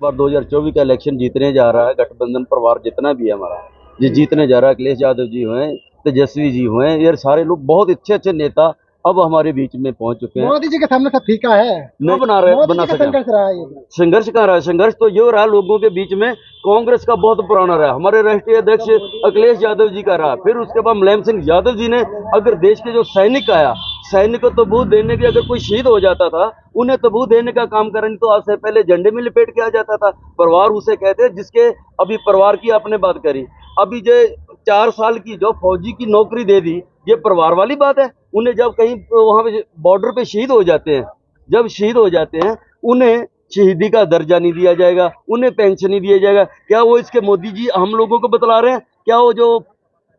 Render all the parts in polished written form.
बार 2024 का इलेक्शन जीतने जा रहा है गठबंधन परिवार जितना भी है हमारा, ये जीतने जा रहा है। अखिलेश यादव जी हुए, तेजस्वी जी हुए, ये सारे लोग बहुत अच्छे अच्छे नेता अब हमारे बीच में पहुंच चुके हैं। मोदी जी के सामने सब फीका है। न बना रहे मोदी बना जी का सके संघर्ष रहा है ये। संघर्ष कहाँ रहा? संघर्ष तो ये रहा लोगों के बीच में। कांग्रेस का बहुत पुराना रहा, हमारे राष्ट्रीय अध्यक्ष अखिलेश यादव जी का रहा, फिर उसके बाद मुलायम सिंह यादव जी ने। अगर देश के जो सैनिक आया, सैनिक को तबूत देने की, अगर कोई शहीद हो जाता था उन्हें तबूत देने का काम करें, तो आज से पहले झंडे में लिपेट के आ जाता था। परिवार उसे कहते हैं जिसके, अभी परिवार की आपने बात करी, अभी जो 4 साल की जो फौजी की नौकरी दे दी, ये परिवार वाली बात है? उन्हें जब कहीं वहां पे बॉर्डर पे शहीद हो जाते हैं, जब शहीद हो जाते हैं उन्हें शहीदी का दर्जा नहीं दिया जाएगा, उन्हें पेंशन नहीं दिया जाएगा। क्या वो इसके मोदी जी हम लोगों को बतला रहे हैं? क्या वो जो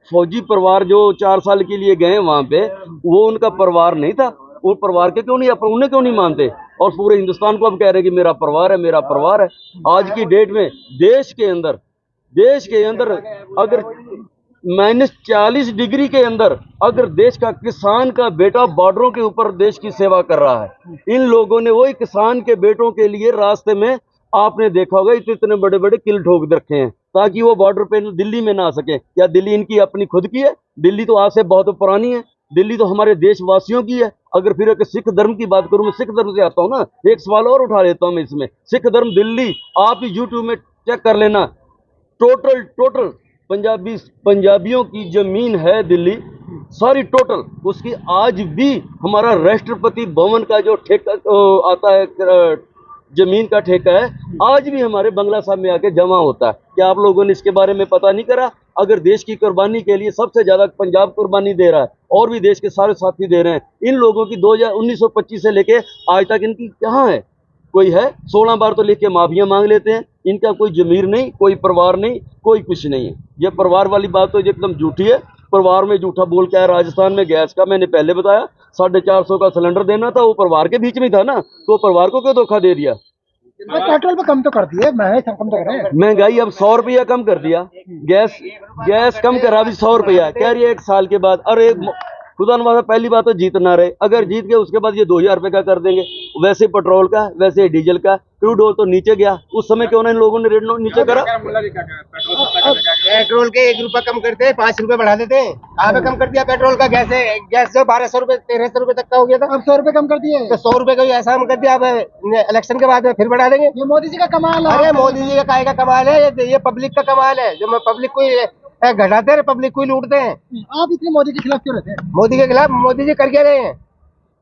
फौजी परिवार जो 4 साल के लिए गए वहां पे, वो उनका परिवार नहीं था? वो परिवार के क्यों नहीं, अपन उन्हें क्यों नहीं मानते? और पूरे हिंदुस्तान को अब कह रहे हैं कि मेरा परिवार है, मेरा परिवार है। आज की डेट में देश के अंदर अगर -40 डिग्री के अंदर अगर देश का किसान का बेटा बॉर्डरों के ऊपर देश की सेवा कर रहा है, इन लोगों ने वही किसान के बेटों के लिए रास्ते में, आपने देखा होगा, इतने इतने बड़े बड़े किल ठोक रखे हैं ताकि वो बॉर्डर पे दिल्ली में ना आ सके। क्या दिल्ली इनकी अपनी खुद की है? दिल्ली तो आज से बहुत पुरानी है, दिल्ली तो हमारे देशवासियों की है। अगर फिर एक सिख धर्म की बात करूं, मैं सिख धर्म से आता हूं ना, एक सवाल और उठा लेता हूं मैं इसमें। सिख धर्म दिल्ली, आप ही यूट्यूब में चेक कर लेना, टोटल टोटल पंजाबियों की जमीन है दिल्ली सारी टोटल, उसकी आज भी हमारा राष्ट्रपति भवन का जो ठेका आता है, जमीन का ठेका है, आज भी हमारे बंगला साहब में आके जमा होता है। क्या आप लोगों ने इसके बारे में पता नहीं करा? अगर देश की कुर्बानी के लिए सबसे ज्यादा पंजाब कुर्बानी दे रहा है, और भी देश के सारे साथी दे रहे हैं। इन लोगों की 1925 से लेके आज तक इनकी कहाँ है? कोई है? 16 बार तो लिख के माफिया मांग लेते हैं। इनका कोई जमीर नहीं, कोई परिवार नहीं, कोई कुछ नहीं है। ये परिवार वाली बात तो एकदम झूठी है। परिवार में झूठा बोल के आया। राजस्थान में गैस का मैंने पहले बताया 450 का सिलेंडर देना था, वो परिवार के बीच में था ना, तो परिवार को क्यों धोखा दे दिया? पेट्रोल पे कम तो कर दिए, महंगाई कम तो कर रहे हैं। महंगाई अब 100 रुपया कम कर दिया। गैस गैस कम करा भी 100 रुपया, कह रही है 1 साल के बाद। अरे खुदा न वास्ता, पहली बात तो जीतना रहे, अगर जीत गए उसके बाद ये 2000 रुपये का कर देंगे। वैसे पेट्रोल का, वैसे डीजल का, क्रूड ऑयल तो नीचे गया, उस समय क्यों ना इन लोगों ने रेट नीचे करा? पेट्रोल के 1 रुपया कम करते हैं, 5 रुपए बढ़ा देते हैं। कहाँ पे कम कर दिया पेट्रोल का? गैस जो 1200 रुपए 1300 रुपए तक का हो गया था, अब 100 रुपए कम कर दिए। तो 100 रुपए का ही ऐसा हम कर दिया। अब इलेक्शन के बाद में फिर बढ़ा देंगे। ये मोदी जी का कमाल है। अरे मोदी जी का काहे का कमाल है? ये पब्लिक का कमाल है, जो पब्लिक को घटाते हैं, पब्लिक को ही लूटते हैं। आप इतने मोदी के खिलाफ क्यों रहते हैं? मोदी के खिलाफ मोदी जी कर क्या रहे हैं?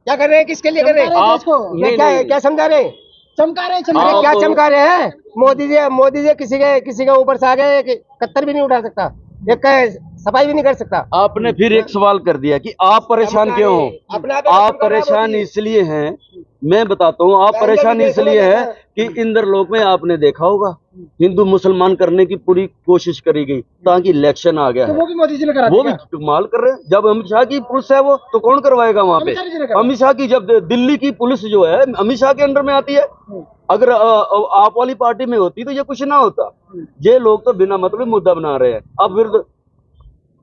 क्या कर रहे हैं? किसके लिए कर रहे हैं? क्या समझा रहे हैं? चमका रहे अरे क्या चमका रहे हैं? मोदी जी किसी के ऊपर से आ गए, कत्तर भी नहीं उठा सकता, एक सफाई भी नहीं कर सकता। आपने फिर एक सवाल कर दिया कि आप परेशान क्यों हो? आप परेशान इसलिए हैं, मैं बताता हूँ, आप परेशान इसलिए हैं कि इंद्रलोक में आपने देखा होगा हिंदू मुसलमान करने की पूरी कोशिश करी गई, ताकि इलेक्शन आ गया तो है। वो भी मोदी जी ने करा वो दिया। भी कमाल कर रहे हैं। जब अमित शाह की पुलिस है वो, तो कौन करवाएगा वहां पे? अमित शाह की, जब दिल्ली की पुलिस जो है अमित शाह के अंडर में आती है। अगर आप वाली पार्टी में होती तो ये कुछ ना होता। ये लोग तो बिना मतलब मुद्दा बना रहे हैं। अब फिर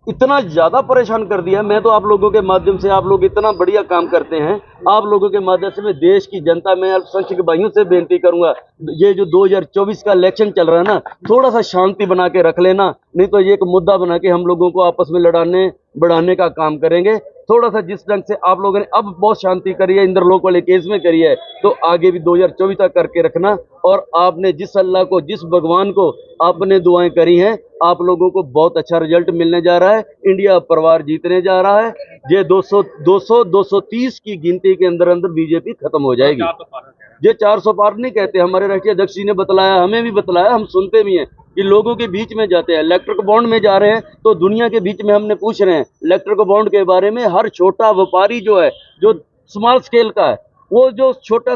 इतना ज्यादा परेशान कर दिया। मैं तो आप लोगों के माध्यम से, आप लोग इतना बढ़िया काम करते हैं, आप लोगों के माध्यम से मैं देश की जनता में अल्पसंख्यक भाइयों से बेनती करूंगा, ये जो 2024 का इलेक्शन चल रहा है ना, थोड़ा सा शांति बना के रख लेना, नहीं तो ये एक मुद्दा बना के हम लोगों को आपस में लड़ाने बढ़ाने का काम करेंगे। थोड़ा सा जिस ढंग से आप लोगों ने अब बहुत शांति करी है, इंद्रलोक वाले केस में करी है, तो आगे भी 2024 तक करके रखना। और आपने जिस अल्लाह को, जिस भगवान को आपने दुआएं करी हैं, आप लोगों को बहुत अच्छा रिजल्ट मिलने जा रहा है। इंडिया परिवार जीतने जा रहा है। ये 230 की गिनती के अंदर अंदर बीजेपी खत्म हो जाएगी। ये 400 पार नहीं कहते, हमारे राष्ट्रीय अध्यक्ष जी ने बतलाया, हमें भी बतलाया, हम सुनते भी हैं कि लोगों के बीच में जाते हैं। इलेक्ट्रिक बॉन्ड में जा रहे हैं तो दुनिया के बीच में हमने पूछ रहे हैं इलेक्ट्रिक बॉन्ड के बारे में। हर छोटा व्यापारी जो है, जो स्मॉल स्केल का है, वो जो छोटा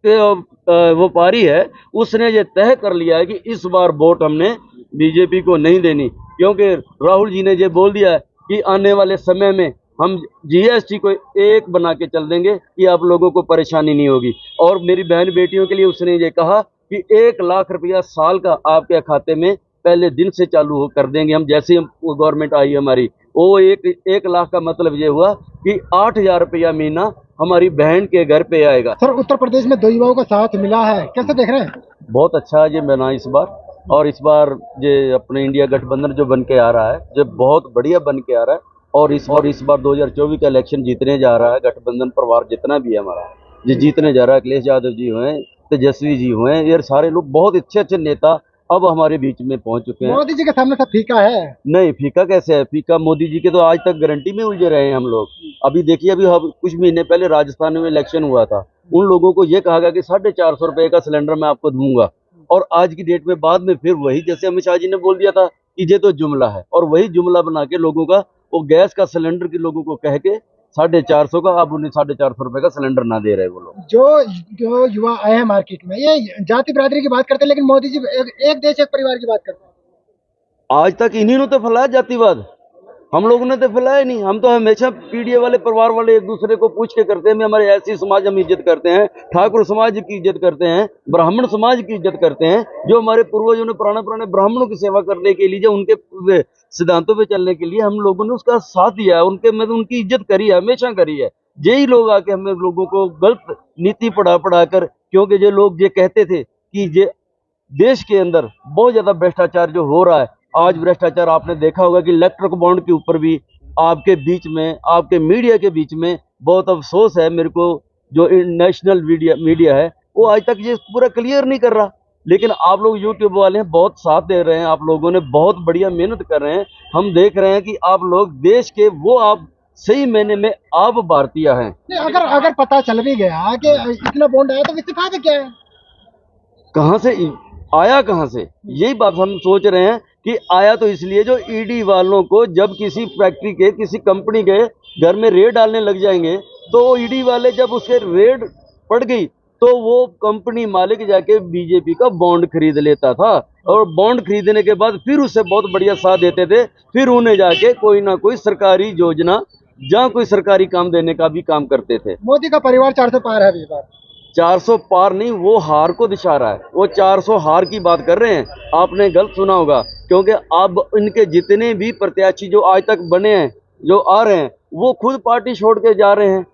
व्यापारी है, उसने ये तय कर लिया है कि इस बार वोट हमने बीजेपी को नहीं देनी, क्योंकि राहुल जी ने ये बोल दिया है कि आने वाले समय में हम जीएसटी को एक बना के चल देंगे कि आप लोगों को परेशानी नहीं होगी। और मेरी बहन बेटियों के लिए उसने ये कहा कि 1 लाख रुपया साल का आपके खाते में पहले दिन से चालू हो कर देंगे हम, जैसे हम गवर्नमेंट आई हमारी। वो 1 लाख का मतलब ये हुआ कि 8,000 रुपया महीना हमारी बहन के घर पे आएगा। सर उत्तर प्रदेश में 2 युवाओं का साथ मिला है, कैसे देख रहे हैं? बहुत अच्छा ये बना इस बार, और इस बार ये अपने इंडिया गठबंधन जो बन के आ रहा है, जो बहुत बढ़िया बन के आ रहा है। और इस बार 2024 का इलेक्शन जीतने जा रहा है गठबंधन परिवार जितना भी है हमारा, ये जीतने जा रहा है। अखिलेश यादव जी हुए, तेजस्वी जी हुए, ये सारे लोग बहुत अच्छे अच्छे नेता अब हमारे बीच में पहुंच चुके हैं। मोदी जी के सामने सब फीका है। नहीं, फीका कैसे है? फीका मोदी जी के तो आज तक गारंटी में उलझे रहे हैं हम लोग। अभी देखिए, अभी कुछ महीने पहले राजस्थान में इलेक्शन हुआ था, उन लोगों को ये कहा गया कि 450 रुपए का सिलेंडर मैं आपको दूंगा, और आज की डेट में बाद में फिर वही, जैसे अमित शाह जी ने बोल दिया था कि ये तो जुमला है, और वही जुमला बना के लोगों का वो गैस का सिलेंडर के लोगों को कह के 450 का, अब उन्हें 450 रुपए का सिलेंडर ना दे रहे वो लोग। जो युवा आए हैं मार्केट में, ये जाति बिरादरी की बात करते हैं, लेकिन मोदी जी एक देश एक परिवार की बात करते हैं। आज तक इन्हीं ने तो फैलाया जातिवाद, हम लोगों ने तो फैलाया नहीं। हम तो हमेशा पीडीए वाले परिवार वाले एक दूसरे को पूछ के करते हैं, हमारे ऐसी समाज हम इज्जत करते हैं, ठाकुर समाज की इज्जत करते हैं, ब्राह्मण समाज की इज्जत करते हैं, जो हमारे पूर्वजों ने पुराने ब्राह्मणों की सेवा करने के लिए, जो उनके सिद्धांतों पे चलने के लिए हम लोगों ने उसका साथ दिया है, उनकी इज्जत करी है, हमेशा करी है। यही लोग आके हमें लोगों को गलत नीति पढ़ा कर, क्योंकि ये लोग ये कहते थे कि ये देश के अंदर बहुत ज्यादा भ्रष्टाचार जो हो रहा है, आज भ्रष्टाचार आपने देखा होगा कि इलेक्ट्रिक बॉन्ड के ऊपर भी आपके बीच में, आपके मीडिया के बीच में बहुत अफसोस है मेरे को, जो नेशनल मीडिया है वो आज तक ये पूरा क्लियर नहीं कर रहा। लेकिन आप लोग यूट्यूब वाले हैं, बहुत साथ दे रहे हैं, आप लोगों ने बहुत बढ़िया मेहनत कर रहे हैं। हम देख रहे हैं कि आप लोग देश के वो, आप सही मायने में आप भारतीय हैं। नहीं, अगर पता चल भी गया कि इतना बॉन्ड आया तो इससे फायदा क्या है? कहाँ से आया, कहाँ से, यही बात हम सोच रहे हैं कि आया तो इसलिए, जो ईडी वालों को जब किसी फैक्ट्री के, किसी कंपनी के घर में रेड डालने लग जाएंगे, तो ईडी वाले जब उसके रेड पड़ गई तो वो कंपनी मालिक जाके बीजेपी का बॉन्ड खरीद लेता था, और बॉन्ड खरीदने के बाद फिर उससे बहुत बढ़िया साथ देते थे, फिर उन्हें जाके कोई ना कोई सरकारी योजना, जहाँ कोई सरकारी काम देने का भी काम करते थे। मोदी का परिवार 400 पार है इस बार। 400 पार नहीं, वो हार को दिखा रहा है, वो 400 हार की बात कर रहे हैं। आपने गलत सुना होगा, क्योंकि अब इनके जितने भी प्रत्याशी जो आज तक बने हैं, जो आ रहे हैं, वो खुद पार्टी छोड़ के जा रहे हैं।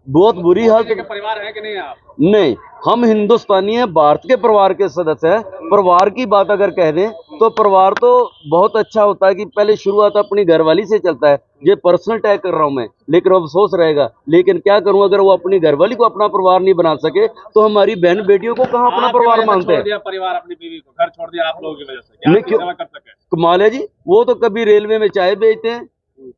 बहुत बुरी हालत। परिवार है कि नहीं आप? नहीं, हम हिंदुस्तानी हैं, भारत के परिवार के सदस्य हैं। परिवार की बात अगर कह दें तो परिवार तो बहुत अच्छा होता है कि पहले शुरुआत अपनी घरवाली से चलता है। ये पर्सनल टैग कर रहा हूं मैं, लेकिन अफसोस रहेगा, लेकिन क्या करूं, अगर वो अपनी घरवाली को अपना परिवार नहीं बना सके तो हमारी बहन बेटियों को कहां अपना परिवार मानते हैं? परिवार अपनी बीवी को घर छोड़ दिया आप लोगों की वजह से, क्या क्यों सेवा कर सके? कमाल है जी, वो तो कभी रेलवे में चाय बेचते हैं,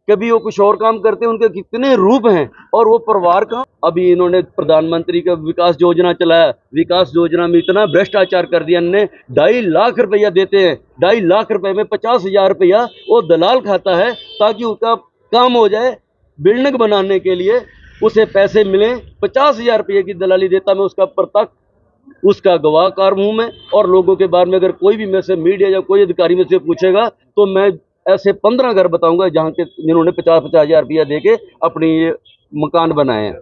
कभी वो कुछ और काम करते हैं, उनके कितने रूप हैं, और वो परिवार का। अभी इन्होंने प्रधानमंत्री का विकास योजना चलाया, विकास योजना में इतना भ्रष्टाचार कर दिया इन्होंने। 2.5 लाख रुपया देते हैं, 2.5 लाख रुपए में 50,000 रुपया वो दलाल खाता है, ताकि उसका काम हो जाए। बिल्डिंग बनाने के लिए उसे पैसे मिले, 50,000 रुपये की दलाली देता। मैं उसका प्रत्यक्ष उसका गवाहकार हूं मैं, और लोगों के बारे में अगर कोई भी में से मीडिया या कोई अधिकारी में से पूछेगा तो मैं ऐसे 15 घर बताऊंगा जहां के जिन्होंने 50,000 रुपया दे के अपनी ये मकान बनाए हैं।